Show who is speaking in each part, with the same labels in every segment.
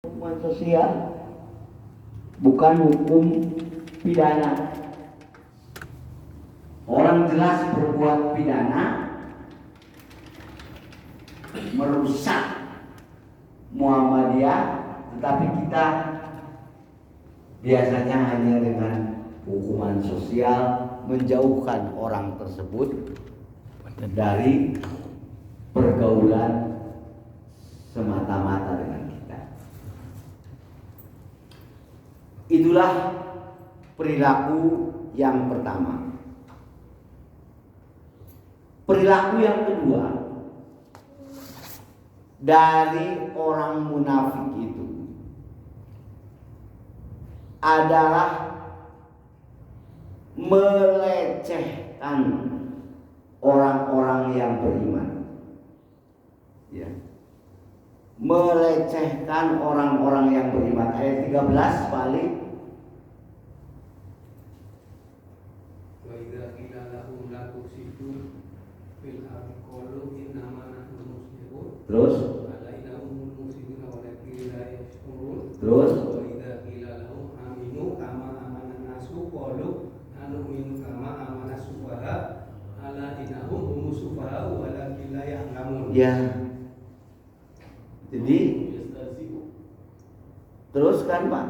Speaker 1: Hukuman sosial, bukan hukum pidana. Orang jelas berbuat pidana, merusak Muhammadiyah, tetapi kita biasanya hanya dengan hukuman sosial menjauhkan orang tersebut dari pergaulan semata-mata dengan kita. Itulah perilaku yang pertama. Perilaku yang kedua dari orang munafik itu adalah melecehkan orang-orang yang beriman. Ya. Melecehkan orang-orang yang beriman. Ayat 13 balik.
Speaker 2: Wa idza qila lahum la tufsidu fil ardi qalu innama nahnu muslihun.
Speaker 1: Terus
Speaker 2: Ala innahum mufsiduna walakin la yashkurun.
Speaker 1: Terus
Speaker 2: Wa idza qila lahum aminu kama amana nasu qalu anu'minu kama amana sufaha. Ala innahum humus sufaha walakin la ya'lamun.
Speaker 1: ya. Jadi terus kan Pak?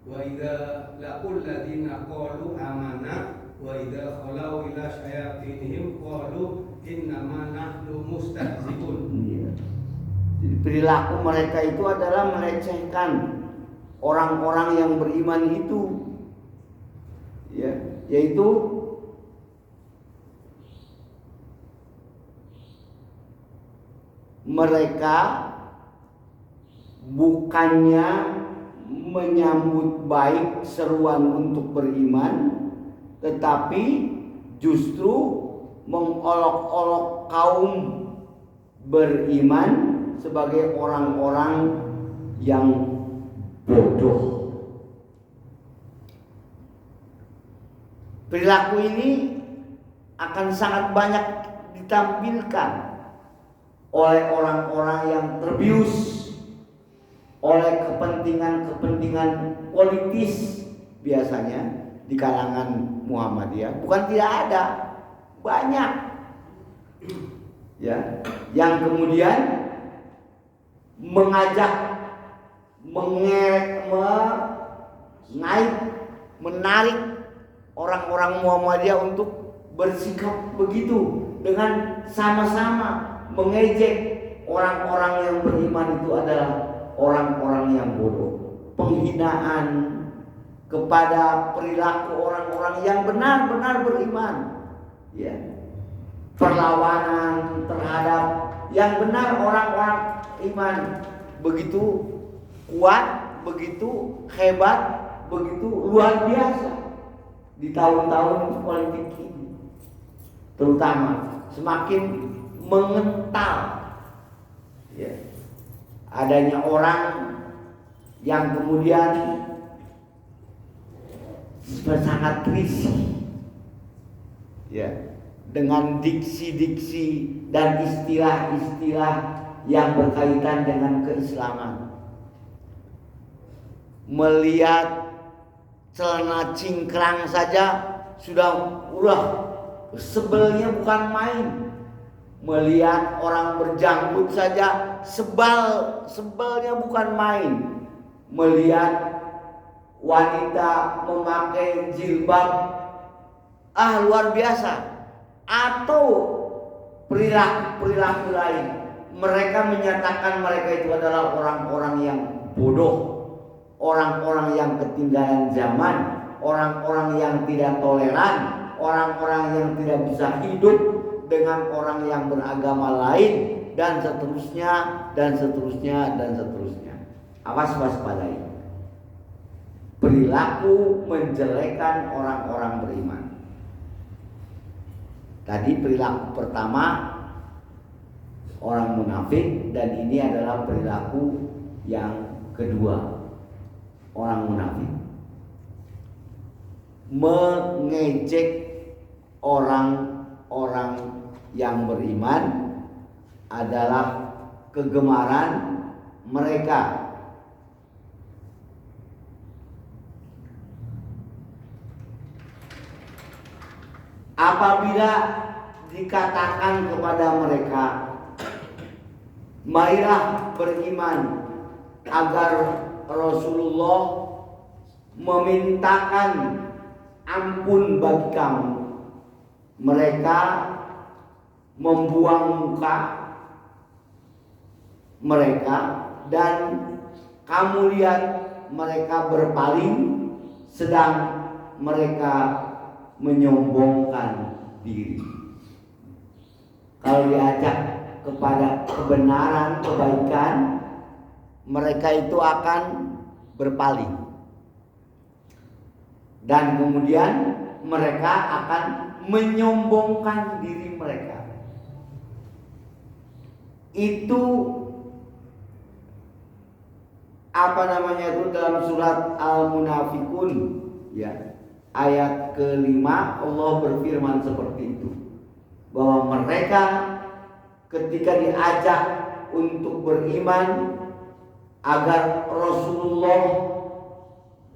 Speaker 2: Wa idza laqul ladina qalu amana wa idza khalau ila syayatinihim qalu innama nahnu mustahzi'un.
Speaker 1: Iya. Jadi perilaku mereka itu adalah melecehkan orang-orang yang beriman itu, ya, yaitu mereka bukannya menyambut baik seruan untuk beriman, tetapi justru mengolok-olok kaum beriman sebagai orang-orang yang bodoh. Perilaku ini akan sangat banyak ditampilkan oleh orang-orang yang terbius oleh kepentingan-kepentingan politis biasanya di kalangan Muhammadiyah. Bukan tidak ada, banyak, ya, yang kemudian mengajak, menarik orang-orang Muhammadiyah untuk bersikap begitu dengan sama-sama mengejek orang-orang yang beriman itu adalah orang-orang yang bodoh. Penghinaan kepada perilaku orang-orang yang benar-benar beriman, ya. Perlawanan terhadap yang benar orang-orang iman begitu kuat, begitu hebat, begitu luar biasa di tahun-tahun politik ini. Terutama semakin mengental, ya, adanya orang yang kemudian sangat risih, ya, dengan diksi-diksi dan istilah-istilah yang berkaitan dengan keislaman. Melihat celana cingkrang saja sudah sebelnya bukan main. Melihat orang berjanggut saja sebelnya bukan main. Melihat wanita memakai jilbab, luar biasa. Atau perilaku lain, mereka menyatakan mereka itu adalah orang-orang yang bodoh, orang-orang yang ketinggalan zaman, orang-orang yang tidak toleran, orang-orang yang tidak bisa hidup dengan orang yang beragama lain, dan seterusnya, dan seterusnya, dan seterusnya. Awas waspadai. Perilaku menjelekan orang-orang beriman. Tadi perilaku pertama orang munafik, dan ini adalah perilaku yang kedua orang munafik. Mengejek orang-orang yang beriman adalah kegemaran mereka apabila dikatakan kepada mereka, marilah beriman, agar Rasulullah memintakan ampun bagi kamu, mereka membuang muka mereka, dan kamu lihat mereka berpaling, sedang mereka menyombongkan diri. Kalau diajak kepada kebenaran, kebaikan, mereka itu akan berpaling, dan kemudian mereka akan menyombongkan diri mereka. Itu itu dalam surat Al-Munafikun, ya, ayat ke-5 Allah berfirman seperti itu, bahwa mereka ketika diajak untuk beriman, agar Rasulullah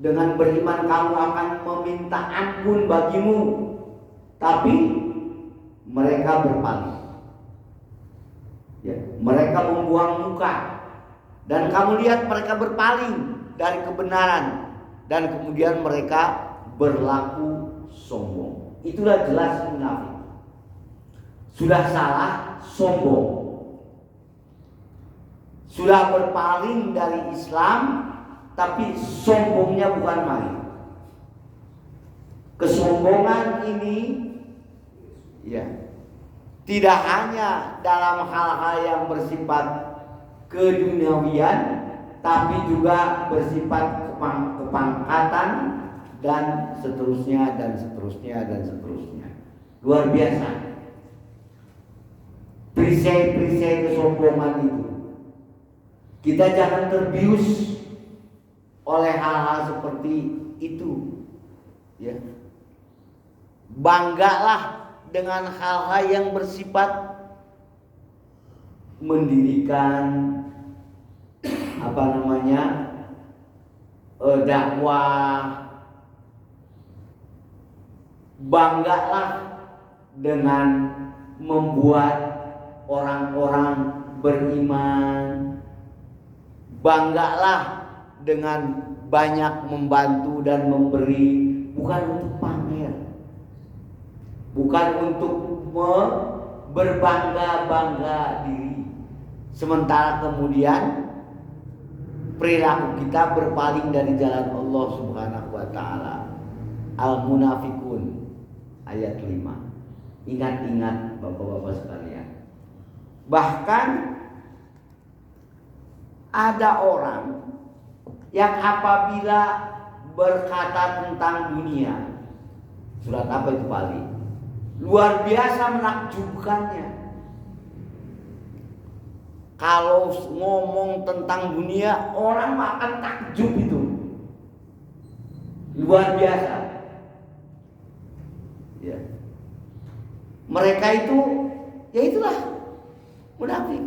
Speaker 1: dengan beriman kamu akan meminta ampun bagimu, tapi mereka berpaling, ya, mereka membuang muka, dan kamu lihat mereka berpaling dari kebenaran, dan kemudian mereka berlaku sombong. Itulah jelas munafik. Sudah salah, sombong. Sudah berpaling dari Islam, tapi sombongnya bukan main. Kesombongan ini, ya, tidak hanya dalam hal-hal yang bersifat keduniawian, tapi juga bersifat kepangkatan, dan seterusnya dan seterusnya dan seterusnya. Luar biasa perisai-perisai kesombongan itu. Kita jangan terbius oleh hal-hal seperti itu, ya. Banggalah dengan hal-hal yang bersifat mendirikan dakwah. Banggalah dengan membuat orang-orang beriman. Banggalah dengan banyak membantu dan memberi, bukan untuk pamer, bukan untuk berbangga-bangga diri. Sementara kemudian perilaku kita berpaling dari jalan Allah Subhanahu wa taala. Al-Munafikun ayat 5. Ingat-ingat Bapak-bapak sekalian. Bahkan ada orang yang apabila berkata tentang dunia, surat apa itu Bali, luar biasa menakjubkannya. Kalau ngomong tentang dunia, orang akan takjub itu. Luar biasa. Ya. Mereka itu, ya itulah munafik.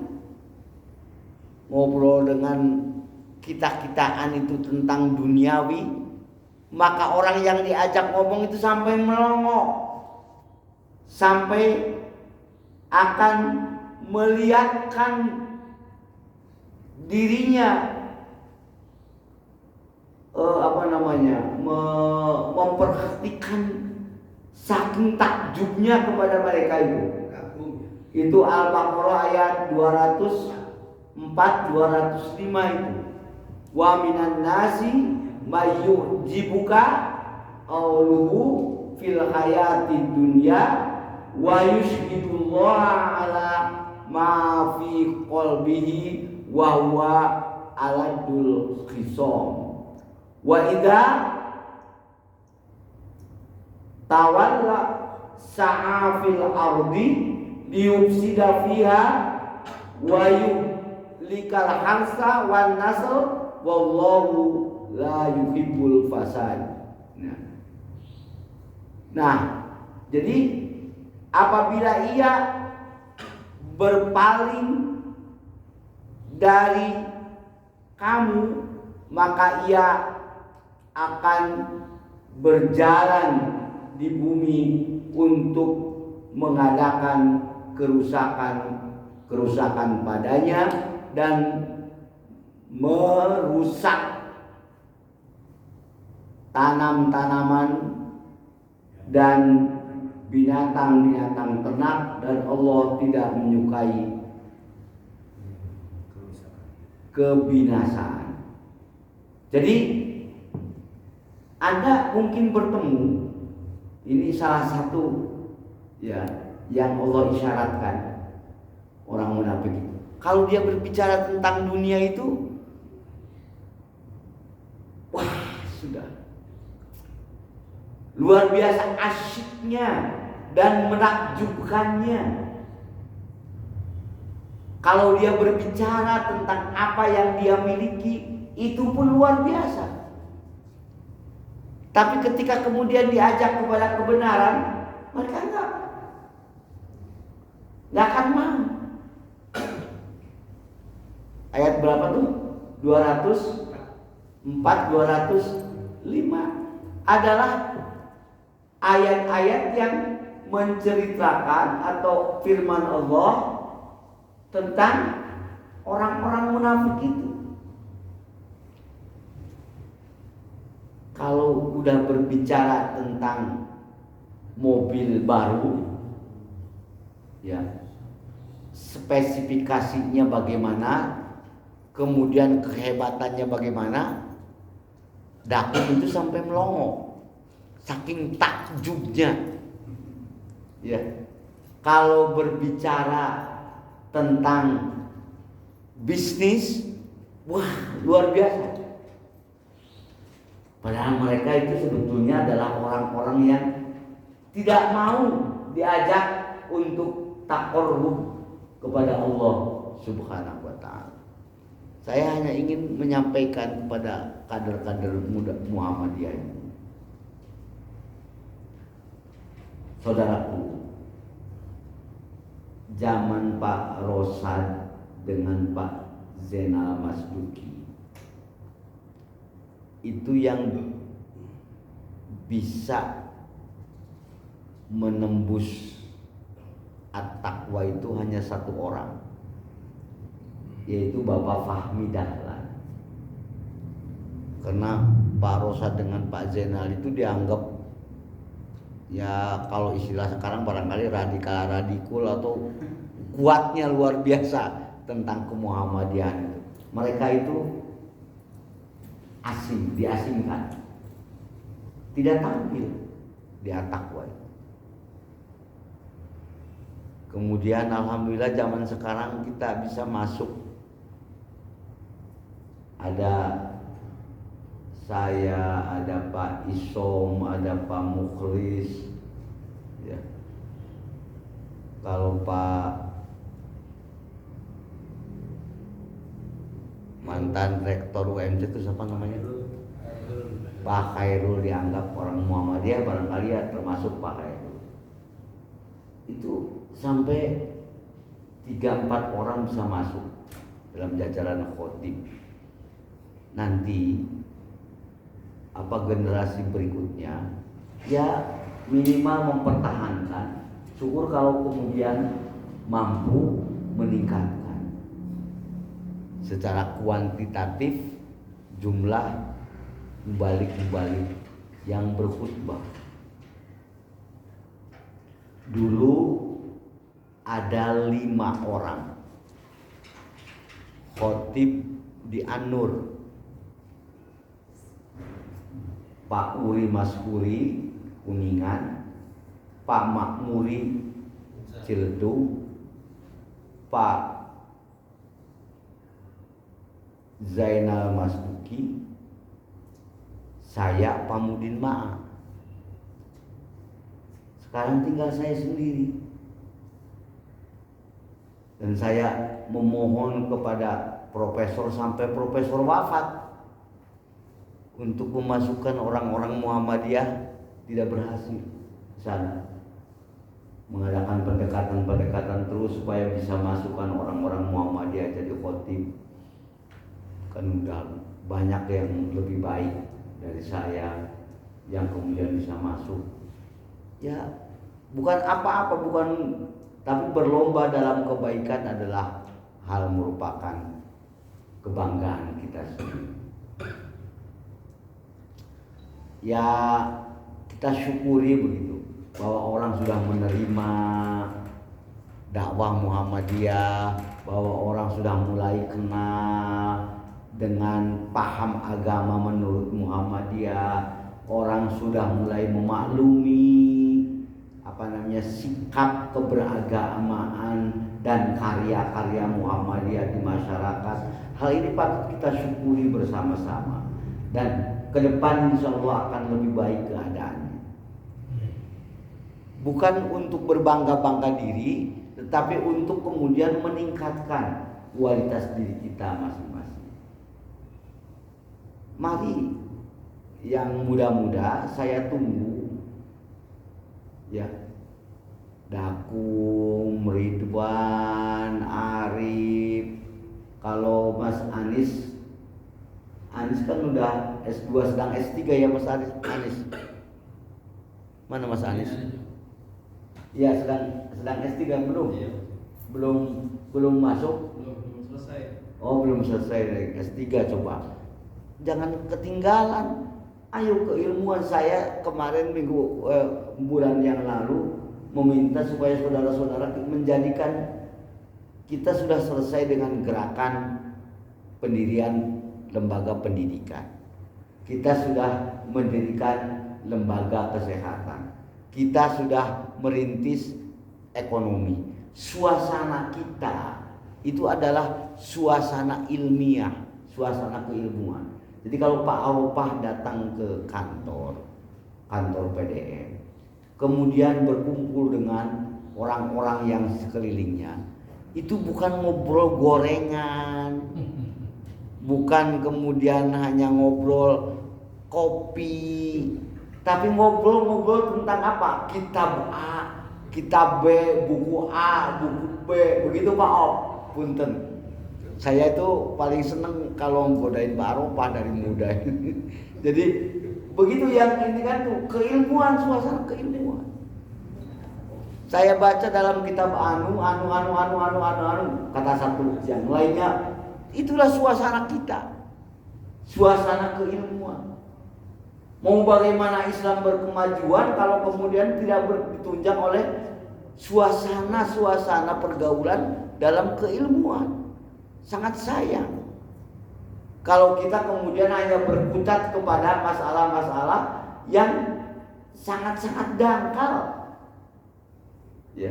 Speaker 1: Ngobrol dengan kita-kitaan itu tentang duniawi, maka orang yang diajak ngomong itu sampai melongo, sampai akan melihatkan dirinya memperhatikan saking takjubnya kepada mereka itu. Itu Al-Baqarah ayat 204-205 itu. Wa minan nasi mayyujibuka qawluhu fil hayatid dunya wa yushhidullaha ala ma fi qalbihi wa huwa aladul khisam. Wa idza tawalla sa'a fil ardi liyufsida fiha wa yuhlikal harsa wan nasl wallahu la yuhibbul fasad. Nah, jadi apabila ia berpaling dari kamu, maka ia akan berjalan di bumi untuk mengadakan kerusakan padanya dan merusak tanam-tanaman dan binatang-binatang ternak, dan Allah tidak menyukai kebinasaan. Jadi Anda mungkin bertemu, ini salah satu ya yang Allah isyaratkan orang munafik itu. Kalau dia berbicara tentang dunia itu, wah sudah luar biasa asyiknya dan menakjubkannya. Kalau dia berbicara tentang apa yang dia miliki, itu pun luar biasa. Tapi ketika kemudian diajak kepada kebenaran, mereka enggak akan mau. Ayat berapa tuh? 205 adalah ayat-ayat yang menceritakan atau firman Allah tentang orang-orang munafik itu. Kalau udah berbicara tentang mobil baru, ya spesifikasinya bagaimana, kemudian kehebatannya bagaimana, Dakum itu sampai melongo, saking takjubnya. Ya, kalau berbicara tentang bisnis, wah luar biasa. Padahal mereka itu sebetulnya adalah orang-orang yang tidak mau diajak untuk taqarrub kepada Allah Subhanahu wa ta'ala. Saya hanya ingin menyampaikan kepada kader-kader muda Muhammadiyah ini. Saudaraku, zaman Pak Rosad dengan Pak Zainal Masduki itu yang bisa menembus at-taqwa itu hanya satu orang, yaitu Bapak Fahmi Dahlan. Karena Pak Rosad dengan Pak Zainal itu dianggap, ya kalau istilah sekarang barangkali radikul atau kuatnya luar biasa tentang kemuhammadiyahan itu. Mereka itu asing, diasingkan, tidak tampil di at-taqwa. Kemudian alhamdulillah zaman sekarang kita bisa masuk. Ada saya, ada Pak Isom, ada Pak Mukhlis, ya. Kalau Pak mantan rektor UMC itu siapa namanya? Pak Khairul dianggap orang Muhammadiyah, barangkali ya termasuk Pak Khairul. Itu sampai 3-4 orang bisa masuk dalam jajaran khotib. Nanti apa generasi berikutnya ya minimal mempertahankan. Syukur kalau kemudian mampu meningkatkan secara kuantitatif jumlah mubalik yang berkhutbah. Dulu ada 5 orang khotib di An-Nur. Pak Uri Maskuri Kuningan, Pak Makmuri Ciledug, Pak Zainal Masduki, saya Pamudin Ma'a. Sekarang tinggal saya sendiri. Dan saya memohon kepada profesor sampai profesor wafat untuk memasukkan orang-orang Muhammadiyah, tidak berhasil di sana. Mengadakan pendekatan-pendekatan terus supaya bisa masukkan orang-orang Muhammadiyah jadi khotib. Kan udah banyak yang lebih baik dari saya yang kemudian bisa masuk. Ya bukan apa-apa, bukan, tapi berlomba dalam kebaikan adalah hal merupakan kebanggaan kita sendiri. Ya kita syukuri begitu bahwa orang sudah menerima dakwah Muhammadiyah, bahwa orang sudah mulai kenal dengan paham agama menurut Muhammadiyah, orang sudah mulai memaklumi sikap keberagamaan dan karya-karya Muhammadiyah di masyarakat. Hal ini patut kita syukuri bersama-sama, dan ke depan insya Allah akan lebih baik keadaannya. Bukan untuk berbangga-bangga diri, tetapi untuk kemudian meningkatkan kualitas diri kita masing-masing. Mari yang muda-muda saya tunggu, ya, Dakum, Ridwan, Arif. Kalau Mas Anis kan udah S2 sedang S3 ya Mas Anis. Mana Mas Anis? Ya sedang S3 belum?
Speaker 2: Iya.
Speaker 1: Belum masuk?
Speaker 2: Belum selesai.
Speaker 1: Oh, belum selesai S3, coba. Jangan ketinggalan. Ayo keilmuan. Saya kemarin bulan yang lalu meminta supaya saudara-saudara menjadikan, kita sudah selesai dengan gerakan pendirian lembaga pendidikan. Kita sudah mendirikan lembaga kesehatan. Kita sudah merintis ekonomi. Suasana kita itu adalah suasana ilmiah, suasana keilmuan. Jadi kalau Pak Aropah datang ke kantor PDM, kemudian berkumpul dengan orang-orang yang sekelilingnya, itu bukan ngobrol gorengan, bukan kemudian hanya ngobrol kopi, tapi ngobrol tentang apa? Kitab A, kitab B, buku A, buku B, begitu Pak Op. Punten. Saya itu paling seneng kalau nggodain Pak Aropah dari muda. Jadi begitu yang ini kan tuh keilmuan, suasana keilmuan. Saya baca dalam kitab anu kata satu yang lainnya, itulah suasana kita. Suasana keilmuan. Mau bagaimana Islam berkemajuan kalau kemudian tidak ditunjang oleh suasana pergaulan dalam keilmuan. Sangat sayang kalau kita kemudian hanya berkutat kepada masalah-masalah yang sangat-sangat dangkal. Ya,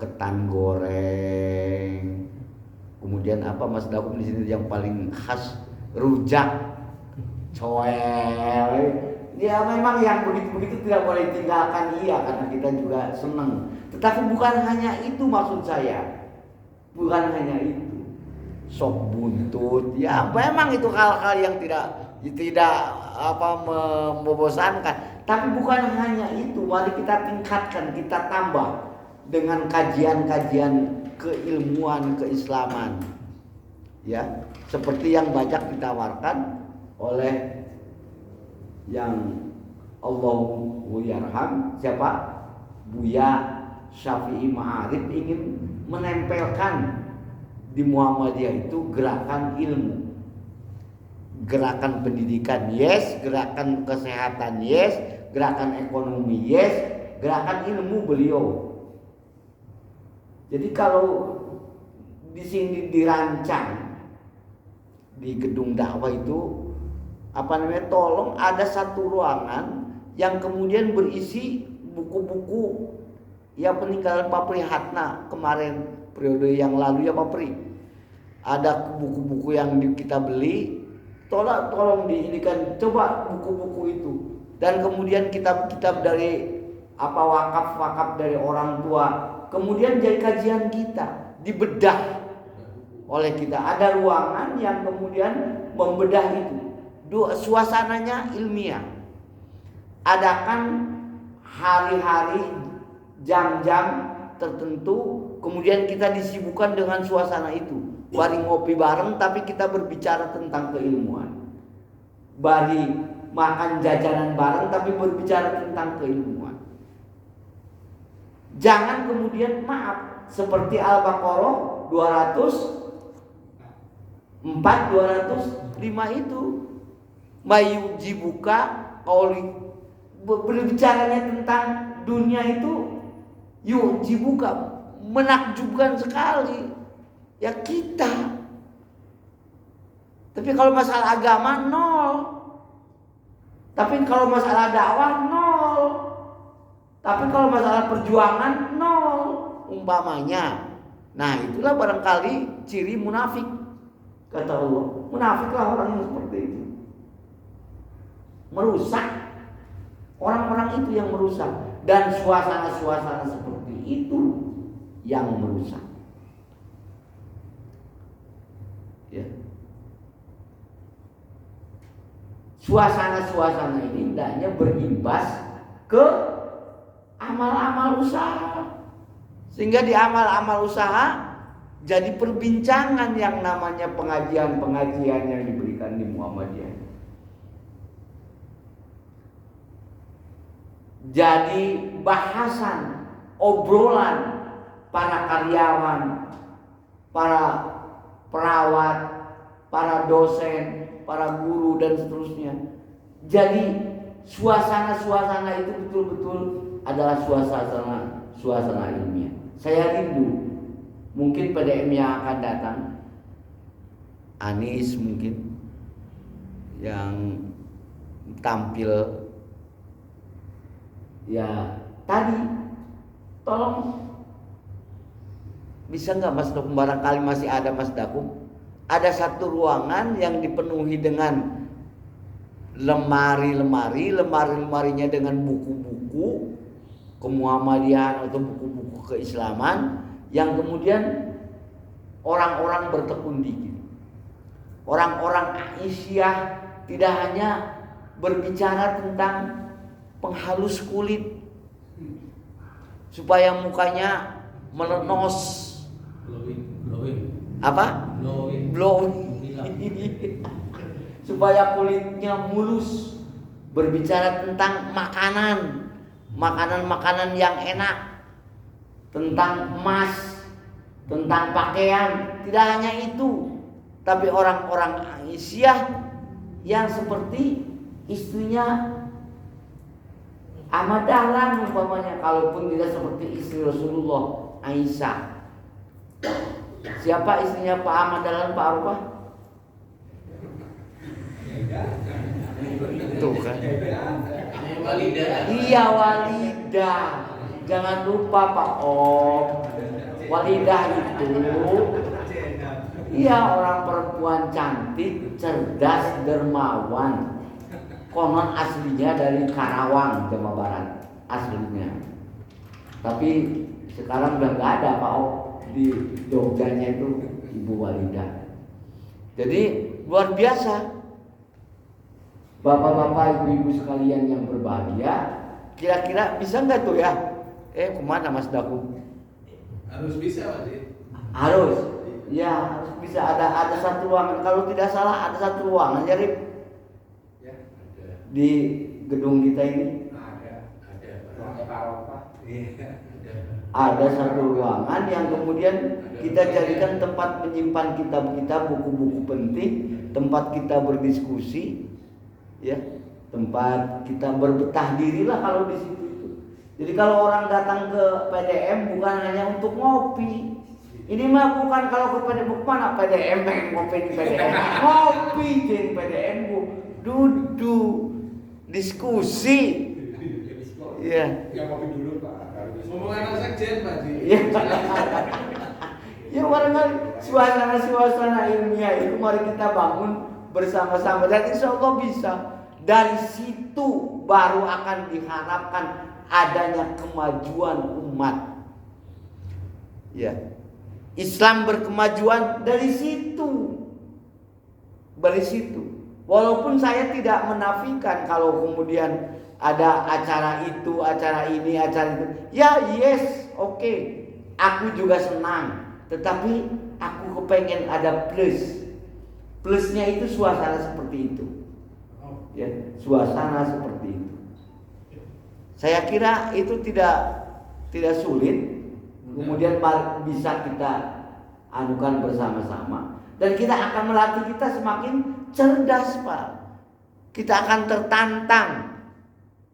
Speaker 1: ketan goreng. Kemudian apa Mas Dakum di sini yang paling khas, rujak, coel. Ya memang yang begitu-begitu tidak boleh tinggalkan, iya, karena kita juga senang. Tetapi bukan hanya itu maksud saya. Bukan hanya itu. Sop buntut, ya memang itu hal-hal yang tidak membosankan. Tapi bukan hanya itu, mari kita tingkatkan, kita tambah dengan kajian-kajian keilmuan keislaman, ya, seperti yang banyak ditawarkan oleh yang Allahu yarham, siapa? Buya Syafi'i Ma'arif ingin menempelkan di Muhammadiyah itu gerakan ilmu, gerakan pendidikan, yes, gerakan kesehatan, yes, gerakan ekonomi, yes, gerakan ilmu beliau. Jadi kalau di sini dirancang di gedung dakwah itu tolong ada satu ruangan yang kemudian berisi buku-buku ya peninggalan Pak Prihatna kemarin periode yang lalu ya Pak Pri. Ada buku-buku yang kita beli, tolong diinikan, coba buku-buku itu. Dan kemudian kitab-kitab dari wakaf dari orang tua, kemudian jadi kajian kita, dibedah oleh kita. Ada ruangan yang kemudian membedah itu. Suasananya ilmiah. Adakan hari-hari, jam-jam tertentu, kemudian kita disibukkan dengan suasana itu. Bari ngopi bareng tapi kita berbicara tentang keilmuan. Bari makan jajanan bareng tapi berbicara tentang keilmuan. Jangan kemudian maaf seperti Al-Baqarah 204 205 itu mayujibuka qauli, berbicaranya tentang dunia itu yujibuka, menakjubkan sekali ya kita. Tapi kalau masalah agama nol. Tapi kalau masalah dakwah nol. Tapi kalau masalah perjuangan nol umpamanya. Nah, itulah barangkali ciri munafik. Kata Allah, munafiklah orang yang seperti itu. Merusak. Orang-orang itu yang merusak, dan suasana-suasana seperti itu yang merusak. Ya. Suasana-suasana ini hendaknya berimbas ke amal-amal usaha, sehingga di amal-amal usaha jadi perbincangan yang namanya pengajian-pengajian yang diberikan di Muhammadiyah. Jadi bahasan, obrolan para karyawan, para perawat, para dosen, para guru dan seterusnya. Jadi suasana-suasana itu betul-betul adalah suasana ilmiah. Saya rindu mungkin PDM yang akan datang, Anies mungkin yang tampil. Ya tadi tolong bisa nggak Mas Dakum, barangkali masih ada Mas Dakum, ada satu ruangan yang dipenuhi dengan lemari-lemarinya dengan buku-buku kemuhammadiyahan atau buku-buku keislaman yang kemudian orang-orang bertekun dikit. Orang-orang Aisyah tidak hanya berbicara tentang penghalus kulit supaya mukanya melenos, glowing supaya kulitnya mulus, berbicara tentang makanan yang enak, tentang emas, tentang pakaian. Tidak hanya itu, tapi orang-orang Aisyah yang seperti istrinya Ahmad Dahlan umpamanya, kalaupun tidak seperti istri Rasulullah Aisyah. Siapa istrinya Pak Ahmad Dahlan, Pak Arufah? Tuh kan. Iya, Walidah. Jangan lupa Pak Om. Walidah itu iya orang perempuan cantik, cerdas, dermawan. Konon aslinya dari Karawang, Jawa Barat aslinya. Tapi sekarang udah nggak ada Pak Om, di Jogjanya itu Ibu Walidah. Jadi luar biasa. Bapak-bapak, ibu-ibu sekalian yang berbahagia, kira-kira bisa nggak tuh ya? Kemana Mas Daku?
Speaker 2: Harus bisa Mas.
Speaker 1: Harus. Ya harus bisa. Ada satu ruangan, kalau tidak salah ada satu ruangan jadi di gedung kita ini ada satu ruangan yang kemudian kita jadikan tempat menyimpan kitab-kitab, buku-buku penting, tempat kita berdiskusi, ya, tempat kita berbetah dirilah kalau di situ itu. Jadi kalau orang datang ke PDM bukan hanya untuk ngopi. Ini mah bukan kalau ke PDM, mana PDM pengen ngopi di PDM, ngopi di PDM bu, duduk diskusi. Iya.
Speaker 2: Ya kopi dulu Pak. Ngomong anak sekjen Pak.
Speaker 1: Iya. Ya barangkali suasana ilmiah itu mari kita bangun bersama-sama dan insya Allah bisa. Dari situ baru akan diharapkan adanya kemajuan umat. Ya. Islam berkemajuan dari situ. Dari situ. Walaupun saya tidak menafikan kalau kemudian ada acara itu, acara ini, acara itu. Ya yes, oke. Aku juga senang. Tetapi aku kepengen ada plus. Plusnya itu suasana seperti itu. Ya, suasana seperti itu. Saya kira itu tidak tidak sulit, kemudian bisa kita anukan bersama-sama, dan kita akan melatih kita semakin cerdas, Pak. Kita akan tertantang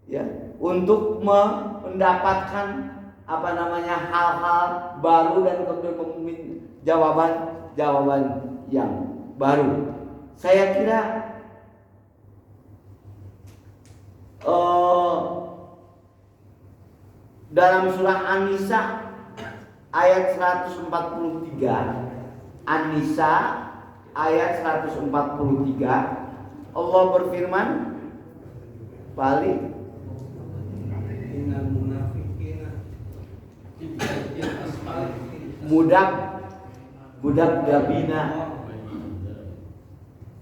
Speaker 1: ya untuk mendapatkan hal-hal baru dan kemudian jawaban yang baru. Saya kira dalam surah An-Nisa ayat 143, An-Nisa ayat 143, Allah berfirman, balik
Speaker 2: innal munafiqina
Speaker 1: budak dabina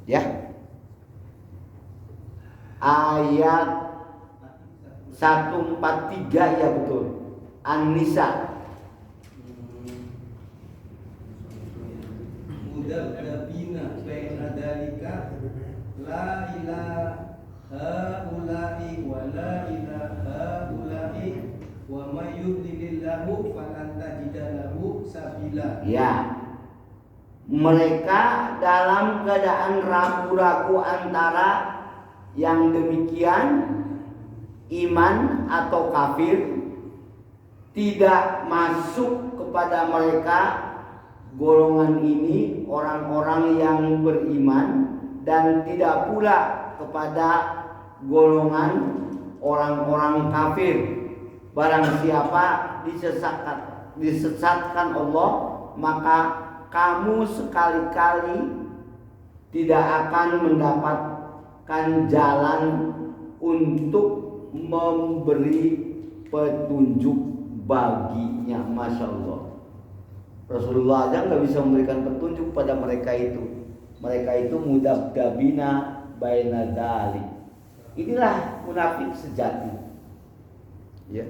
Speaker 1: ya, ayat 143 ya betul, An-Nisa.
Speaker 2: Mudabdabina baina dalika la ilaha ula'i wa la ilaha ula'i wa may yudlilillahu falan tajida lahu sabila.
Speaker 1: Ya, mereka dalam keadaan ragu-ragu antara yang demikian, iman atau kafir, tidak masuk kepada mereka golongan ini orang-orang yang beriman, dan tidak pula kepada golongan orang-orang kafir. Barang siapa disesatkan Allah, maka kamu sekali-kali tidak akan mendapatkan jalan untuk memberi petunjuk baginya. Masya Allah, Rasulullah aja nggak bisa memberikan petunjuk pada mereka itu. Mereka itu mudabdabina baina dalik. Inilah munafik sejati ya,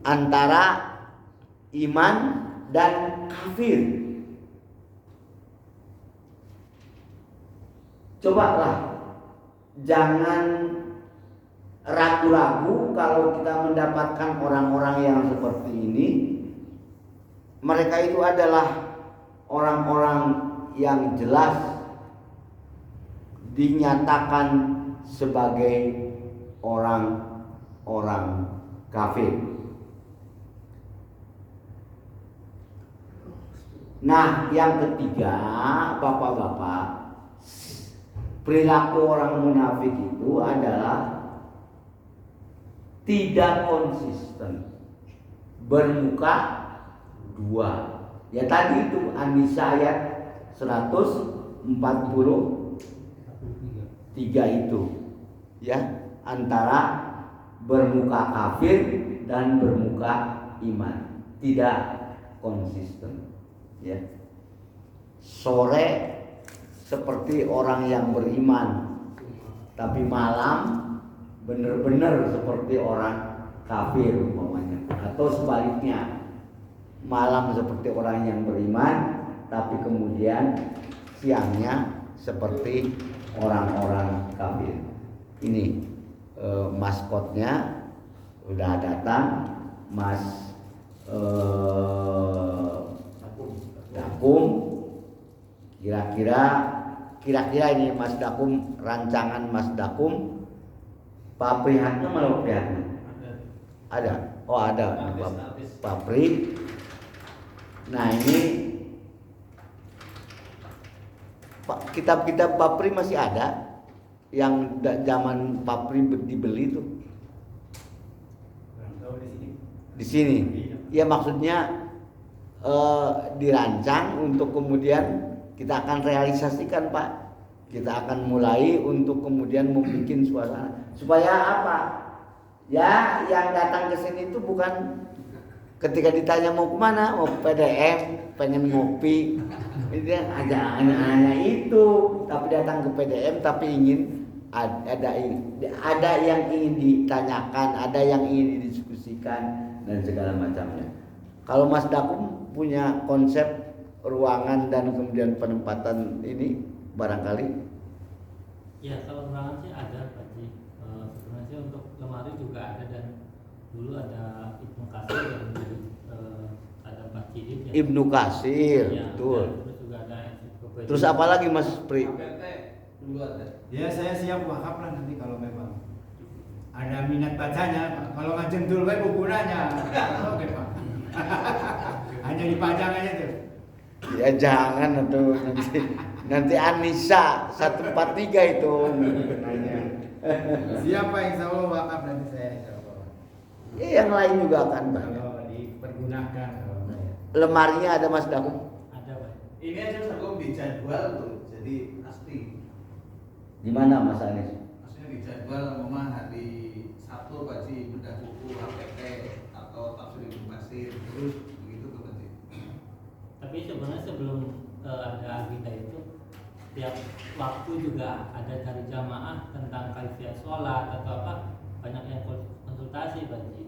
Speaker 1: antara iman dan kafir. Cobalah jangan ragu-ragu kalau kita mendapatkan orang-orang yang seperti ini. Mereka itu adalah orang-orang yang jelas dinyatakan sebagai orang-orang kafir. Nah, yang ketiga, Bapak-bapak, perilaku orang munafik itu adalah tidak konsisten, bermuka dua. Ya tadi itu An-Nisa ayat 143 itu ya, antara bermuka kafir dan bermuka iman, tidak konsisten ya. Sore seperti orang yang beriman, tapi malam benar-benar seperti orang kafir umpamanya, atau sebaliknya, malam seperti orang yang beriman, tapi kemudian siangnya seperti orang-orang kafir. Ini maskotnya udah datang, Mas Dakum. Kira-kira ini Mas Dakum, rancangan Mas Dakum. Pak Prihatna mana Pak Prihatna? Ada. Oh ada Pak Pri. Nah ini kitab-kitab Pak Pri masih ada, yang zaman Pak Pri dibeli tuh. Di sini. Ya maksudnya dirancang untuk kemudian kita akan realisasikan, Pak. Kita akan mulai untuk kemudian membuat suasana supaya apa? Ya, yang datang ke sini itu bukan ketika ditanya mau kemana, mau PDM, pengen ngopi, itu hanya itu. Tapi datang ke PDM, tapi ingin ada yang ingin ditanyakan, ada yang ingin didiskusikan dan segala macamnya. Kalau Mas Dakum punya konsep ruangan dan kemudian penempatan ini barangkali?
Speaker 3: Ya, kalau ruangan sih ada Pak Ji. Sebenarnya untuk lemari juga ada, dan dulu ada Ibnu Katsir yang menjadi ada Baccidin ya.
Speaker 1: Ibnu Katsir,
Speaker 3: Ya,
Speaker 1: betul.
Speaker 3: terus juga ada ensiklopedia.
Speaker 1: Terus apa lagi Mas Pri?
Speaker 2: dulu ada.
Speaker 4: Ya saya siap wakaf lah nanti kalau memang ada minat bacanya. Kalau ngajentul bae bukunanya. Oke Pak. Hanya dipajang aja tuh.
Speaker 1: Ya jangan tuh nanti Anissa 143 itu nanya.
Speaker 4: Siapa insya Allah wakaf nanti saya insya Allah.
Speaker 1: Ya, yang lain juga akan banyak.
Speaker 4: Kalau dipergunakan kalau saya.
Speaker 1: Lemarinya ada Mas Dakum?
Speaker 3: Ada Pak.
Speaker 5: Ini aja Sakum di jadwal tuh, jadi pasti.
Speaker 1: Di mana Mas Anis?
Speaker 5: Maksudnya di jadwal memang hari Sabtu Baji bedah buku HPT atau tafsir Ibnu Katsir terus begitu tuh Baji.
Speaker 3: Tapi sebenarnya sebelum ada agenda itu tiap waktu juga ada dari jamaah tentang kaifiyah sholat atau apa, banyak yang konsultasi Pak Haji.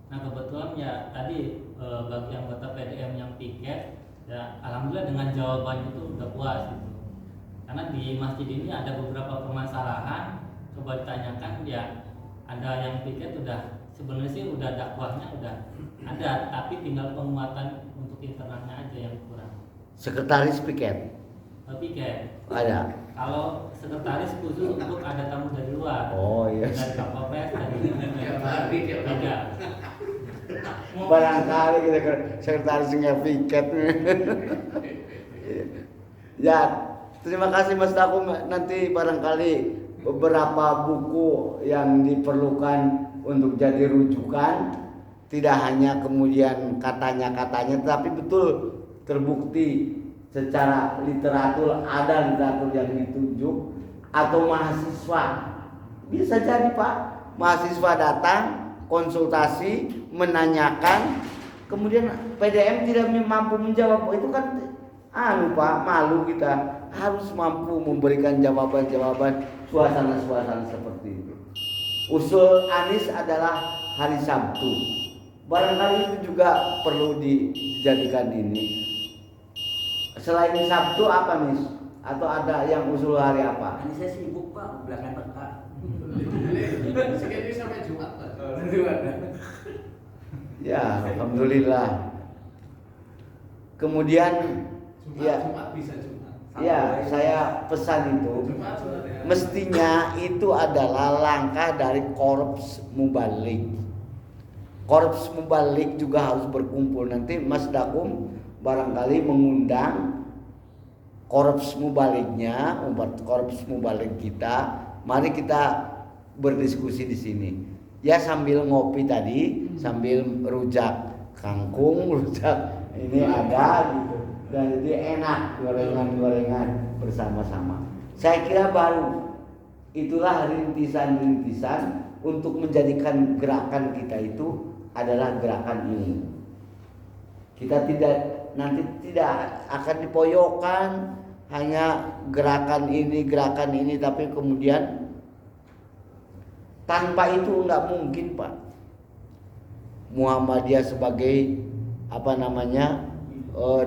Speaker 3: Nah kebetulan ya tadi bagi anggota PDM yang piket ya alhamdulillah dengan jawabannya itu udah puas gitu. Karena di masjid ini ada beberapa permasalahan, coba ditanyakan ya, ada yang piket udah sebenarnya sih udah dakwahnya udah ada, tapi tinggal penguatan untuk internalnya aja yang kurang.
Speaker 1: Sekretaris piket
Speaker 3: Piket.
Speaker 1: ada.
Speaker 3: Kalau sekretaris khusus untuk ada tamu dari luar.
Speaker 1: Oh iya.
Speaker 3: Dari Kapolres, dari beda.
Speaker 1: Barangkali kita sekretarisnya piket. Ya, terima kasih Mas Dakum. Nanti barangkali beberapa buku yang diperlukan untuk jadi rujukan, tidak hanya kemudian katanya-katanya, tapi betul terbukti secara literatur, ada literatur yang ditunjuk, atau mahasiswa bisa jadi Pak, mahasiswa datang konsultasi menanyakan, kemudian PDM tidak mampu menjawab, itu kan Pak, malu kita, harus mampu memberikan jawaban-jawaban suasana-suasana seperti itu. Usul Anis adalah hari Sabtu, barangkali itu juga perlu dijadikan ini. Selain Sabtu apa nih? Atau ada yang usul hari apa?
Speaker 6: Ini saya sibuk Pak, belakang peka.
Speaker 5: Ini sampai Jumat Pak.
Speaker 1: Ya, alhamdulillah. Kemudian
Speaker 5: Jumat bisa Jumat.
Speaker 1: ya saya pesan itu
Speaker 5: Jumat ya.
Speaker 1: mestinya itu adalah langkah dari Korps Mubalik. Korps Mubalik juga harus berkumpul. Nanti Mas Dakum barangkali mengundang Korps Mubaliknya, Korps Mubalik kita. Mari kita berdiskusi di sini. Ya sambil ngopi tadi, sambil rujak kangkung, rujak ini ada gitu. Dan jadi enak gorengan-gorengan bersama-sama. Saya kira baru itulah rintisan-rintisan untuk menjadikan gerakan kita itu adalah gerakan ini. Kita nanti tidak akan dipoyokkan hanya gerakan ini, tapi kemudian tanpa itu nggak mungkin Pak. Muhammadiyah sebagai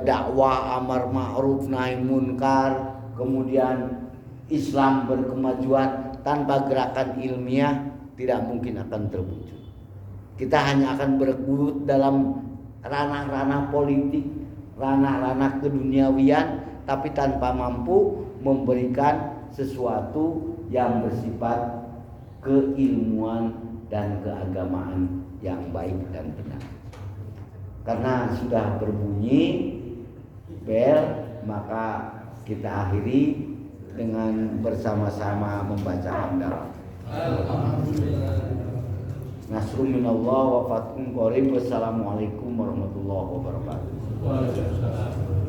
Speaker 1: dakwah amar ma'ruf nahi munkar, kemudian Islam berkemajuan, tanpa gerakan ilmiah tidak mungkin akan terwujud. Kita hanya akan bergelut dalam ranah-ranah politik, ranah-ranah keduniawian, tapi tanpa mampu memberikan sesuatu yang bersifat keilmuan dan keagamaan yang baik dan benar. Karena sudah berbunyi bel, maka kita akhiri dengan bersama-sama membaca hamdalah. Nasrun minallah wa fathun qarib. Wassalamualaikum warahmatullahi wabarakatuh.
Speaker 3: Waalaikumsalam.